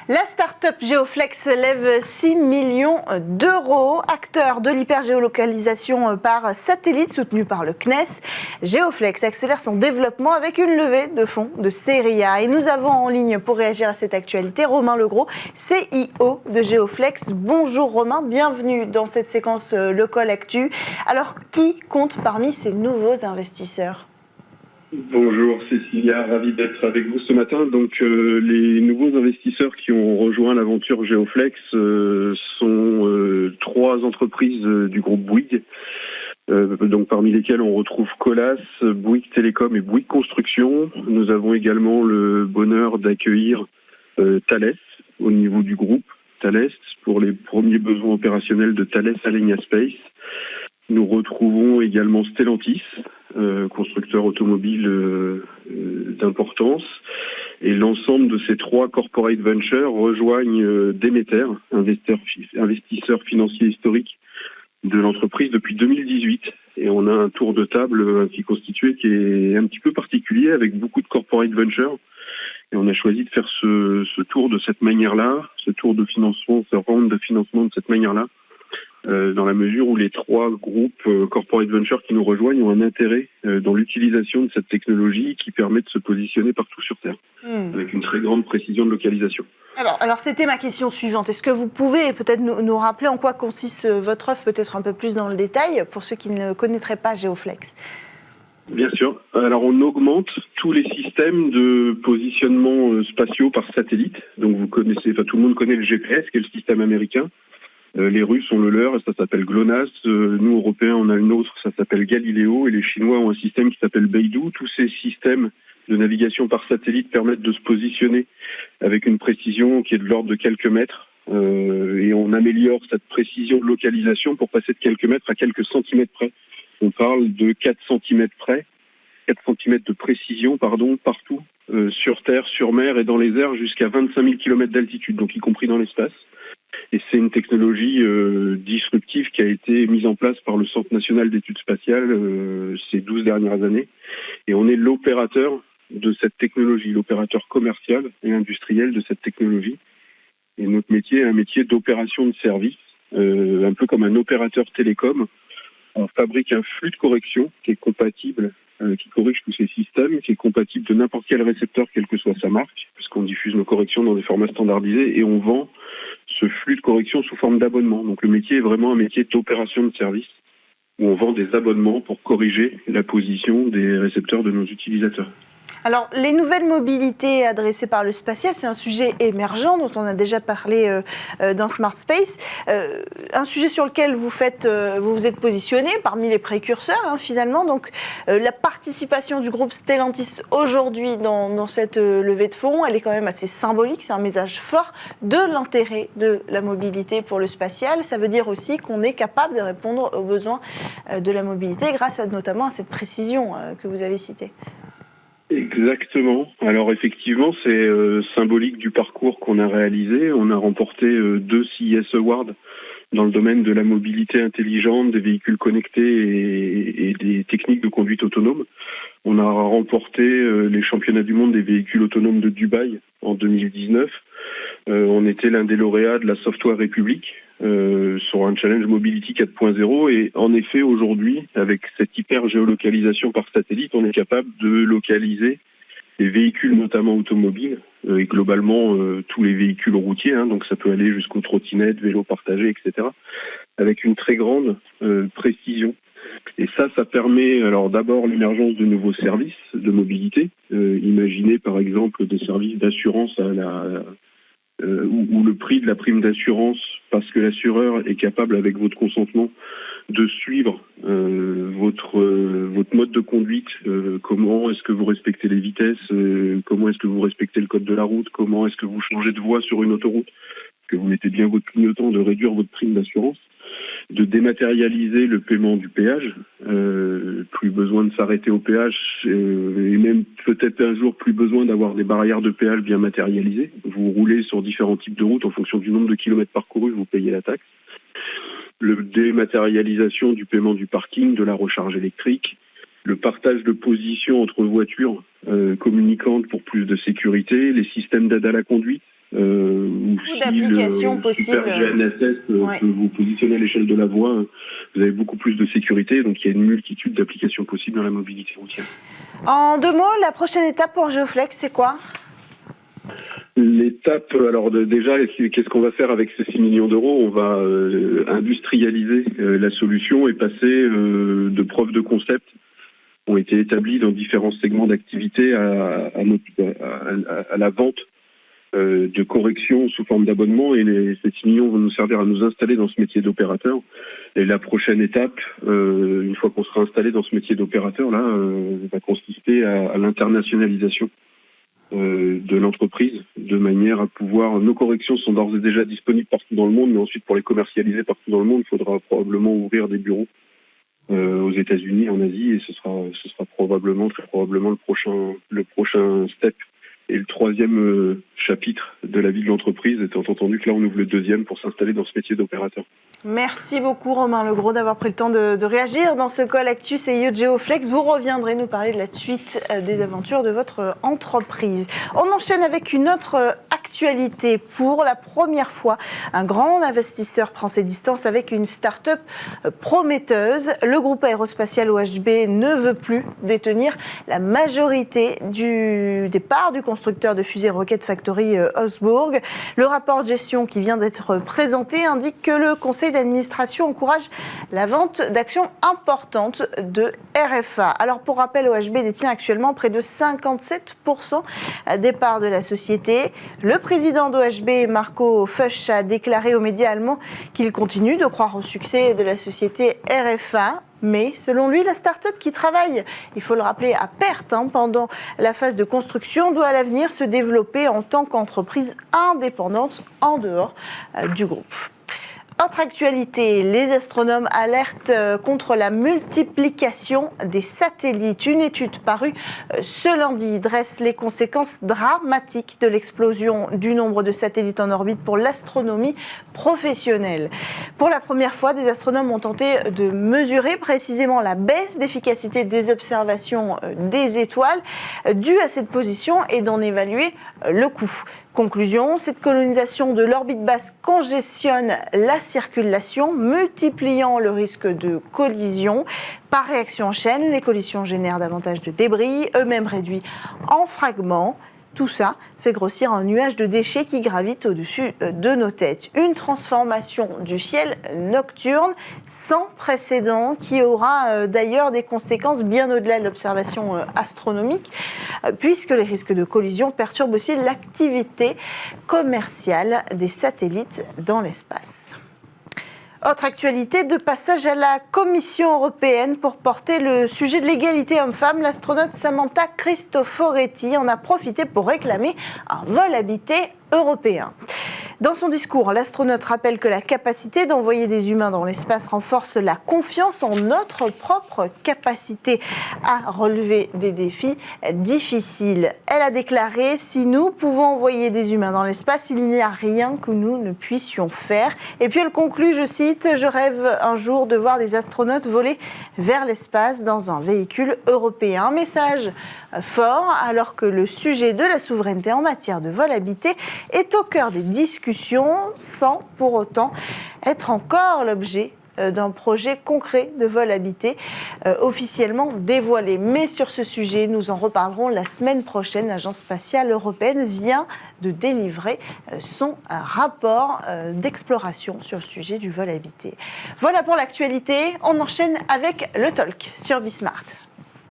La start-up Geoflex lève 6 millions d'euros. Acteur de l'hypergéolocalisation par satellite soutenu par le CNES, Geoflex accélère son développement avec une levée de fonds de série A. Et nous avons en ligne pour réagir à cette actualité Romain Legros, CIO de Geoflex. Bonjour Romain, bienvenue dans cette séquence Le Call Actu. Alors, qui compte parmi ces nouveaux investisseurs ? Bonjour Cécilia, ravi d'être avec vous ce matin. Donc les nouveaux investisseurs qui ont rejoint l'aventure Geoflex sont trois entreprises du groupe Bouygues, donc parmi lesquelles on retrouve Colas, Bouygues Télécom et Bouygues Construction. Nous avons également le bonheur d'accueillir Thales au niveau du groupe Thales pour les premiers besoins opérationnels de Thales Alenia Space. Nous retrouvons également Stellantis, constructeur automobile d'importance. Et l'ensemble de ces trois corporate ventures rejoignent Demeter, investisseur financier historique de l'entreprise depuis 2018. Et on a un tour de table qui est constitué, qui est un petit peu particulier, avec beaucoup de corporate ventures. Et on a choisi de faire ce tour de cette manière-là, ce tour de financement, ce round de financement de cette manière-là, dans la mesure où les trois groupes corporate ventures qui nous rejoignent ont un intérêt dans l'utilisation de cette technologie qui permet de se positionner partout sur Terre, avec une très grande précision de localisation. Alors c'était ma question suivante. Est-ce que vous pouvez peut-être nous rappeler en quoi consiste votre offre, peut-être un peu plus dans le détail, pour ceux qui ne connaîtraient pas Geoflex ? Bien sûr. Alors on augmente tous les systèmes de positionnement spatiaux par satellite. Donc vous connaissez, tout le monde connaît le GPS, qui est le système américain. Les Russes ont le leur, ça s'appelle GLONASS. Nous, Européens, on a le nôtre, ça s'appelle Galileo. Et les Chinois ont un système qui s'appelle Beidou. Tous ces systèmes de navigation par satellite permettent de se positionner avec une précision qui est de l'ordre de quelques mètres. Et on améliore cette précision de localisation pour passer de quelques mètres à quelques centimètres près. On parle de 4 centimètres près, 4 centimètres de précision, partout, sur Terre, sur mer et dans les airs, jusqu'à 25 000 km d'altitude, donc y compris dans l'espace. Et c'est une technologie disruptive qui a été mise en place par le Centre national d'études spatiales ces 12 dernières années. Et on est l'opérateur de cette technologie, l'opérateur commercial et industriel de cette technologie. Et notre métier est un métier d'opération de service, un peu comme un opérateur télécom. On fabrique un flux de correction qui est compatible, qui corrige tous ces systèmes, qui est compatible de n'importe quel récepteur, quelle que soit sa marque, puisqu'on diffuse nos corrections dans des formats standardisés, et on vend ce flux de correction sous forme d'abonnement. Donc le métier est vraiment un métier d'opération de service, où on vend des abonnements pour corriger la position des récepteurs de nos utilisateurs. Alors, les nouvelles mobilités adressées par le spatial, c'est un sujet émergent dont on a déjà parlé dans Smart Space. Un sujet sur lequel vous vous êtes positionné parmi les précurseurs, finalement. Donc, la participation du groupe Stellantis aujourd'hui dans cette levée de fonds, elle est quand même assez symbolique. C'est un message fort de l'intérêt de la mobilité pour le spatial. Ça veut dire aussi qu'on est capable de répondre aux besoins de la mobilité grâce notamment à cette précision que vous avez citée. Exactement. Alors effectivement, c'est symbolique du parcours qu'on a réalisé. On a remporté 2 CES Awards dans le domaine de la mobilité intelligente, des véhicules connectés et des techniques de conduite autonome. On a remporté les championnats du monde des véhicules autonomes de Dubaï en 2019. On était l'un des lauréats de la Software République sur un challenge Mobility 4.0 et en effet aujourd'hui avec cette hyper-géolocalisation par satellite, on est capable de localiser les véhicules notamment automobiles et globalement tous les véhicules routiers, donc ça peut aller jusqu'aux trottinettes, vélos partagés, etc. avec une très grande précision. Et ça permet alors d'abord l'émergence de nouveaux services de mobilité. Imaginez par exemple des services d'assurance où le prix de la prime d'assurance, parce que l'assureur est capable, avec votre consentement, de suivre votre mode de conduite, comment est-ce que vous respectez les vitesses, comment est-ce que vous respectez le code de la route, comment est-ce que vous changez de voie sur une autoroute, que vous mettez bien votre clignotant, de réduire votre prime d'assurance, de dématérialiser le paiement du péage, plus besoin de s'arrêter au péage et même peut-être un jour plus besoin d'avoir des barrières de péage bien matérialisées. Vous roulez sur différents types de routes en fonction du nombre de kilomètres parcourus, vous payez la taxe. La dématérialisation du paiement du parking, de la recharge électrique, le partage de positions entre voitures communicantes pour plus de sécurité, les systèmes d'aide à la conduite. Ou si d'applications possibles. Super GNSS peut vous positionner à l'échelle de la voie, vous avez beaucoup plus de sécurité, donc il y a une multitude d'applications possibles dans la mobilité routière. En 2 mots, la prochaine étape pour Geoflex, c'est quoi ? L'étape, alors déjà, qu'est-ce qu'on va faire avec ces 6 millions d'euros ? On va industrialiser la solution et passer de preuves de concept qui ont été établies dans différents segments d'activité à la vente de correction sous forme d'abonnement, et ces 6 millions vont nous servir à nous installer dans ce métier d'opérateur. Et la prochaine étape, une fois qu'on sera installé dans ce métier d'opérateur, là, va consister à l'internationalisation de l'entreprise, de manière à pouvoir... Nos corrections sont d'ores et déjà disponibles partout dans le monde, mais ensuite pour les commercialiser partout dans le monde, il faudra probablement ouvrir des bureaux aux États-Unis, en Asie, et ce sera très probablement le prochain step. Et le 3e chapitre de la vie de l'entreprise, étant entendu que là on ouvre le 2e pour s'installer dans ce métier d'opérateur. Merci beaucoup Romain Legros d'avoir pris le temps de réagir dans ce Call Actu CIO de Geoflex. Vous reviendrez nous parler de la suite des aventures de votre entreprise. On enchaîne avec une autre actualité. Pour la première fois, un grand investisseur prend ses distances avec une start-up prometteuse. Le groupe aérospatial OHB ne veut plus détenir la majorité des parts du constructeur de fusées Rocket Factory Augsburg. Le rapport de gestion qui vient d'être présenté indique que le conseil d'administration encourage la vente d'actions importantes de RFA. Alors pour rappel, OHB détient actuellement près de 57% des parts de la société. Le président d'OHB, Marco Fuchs, a déclaré aux médias allemands qu'il continue de croire au succès de la société RFA. Mais selon lui, la start-up qui travaille, il faut le rappeler, à perte pendant la phase de construction, doit à l'avenir se développer en tant qu'entreprise indépendante en dehors du groupe. Autre actualité, les astronomes alertent contre la multiplication des satellites. Une étude parue ce lundi dresse les conséquences dramatiques de l'explosion du nombre de satellites en orbite pour l'astronomie professionnelle. Pour la première fois, des astronomes ont tenté de mesurer précisément la baisse d'efficacité des observations des étoiles due à cette position et d'en évaluer le coût. Conclusion, cette colonisation de l'orbite basse congestionne la circulation, multipliant le risque de collision. Par réaction en chaîne, les collisions génèrent davantage de débris, eux-mêmes réduits en fragments. Tout ça fait grossir un nuage de déchets qui gravite au-dessus de nos têtes. Une transformation du ciel nocturne sans précédent qui aura d'ailleurs des conséquences bien au-delà de l'observation astronomique, puisque les risques de collision perturbent aussi l'activité commerciale des satellites dans l'espace. Autre actualité, de passage à la Commission européenne pour porter le sujet de l'égalité homme-femme, l'astronaute Samantha Cristoforetti en a profité pour réclamer un vol habité européen. Dans son discours, l'astronaute rappelle que la capacité d'envoyer des humains dans l'espace renforce la confiance en notre propre capacité à relever des défis difficiles. Elle a déclaré « Si nous pouvons envoyer des humains dans l'espace, il n'y a rien que nous ne puissions faire ». Et puis elle conclut, je cite, « Je rêve un jour de voir des astronautes voler vers l'espace dans un véhicule européen ». Un message fort, alors que le sujet de la souveraineté en matière de vol habité est au cœur des discussions, sans pour autant être encore l'objet d'un projet concret de vol habité officiellement dévoilé. Mais sur ce sujet, nous en reparlerons la semaine prochaine. L'Agence spatiale européenne vient de délivrer son rapport d'exploration sur le sujet du vol habité. Voilà pour l'actualité. On enchaîne avec le talk sur Bismart.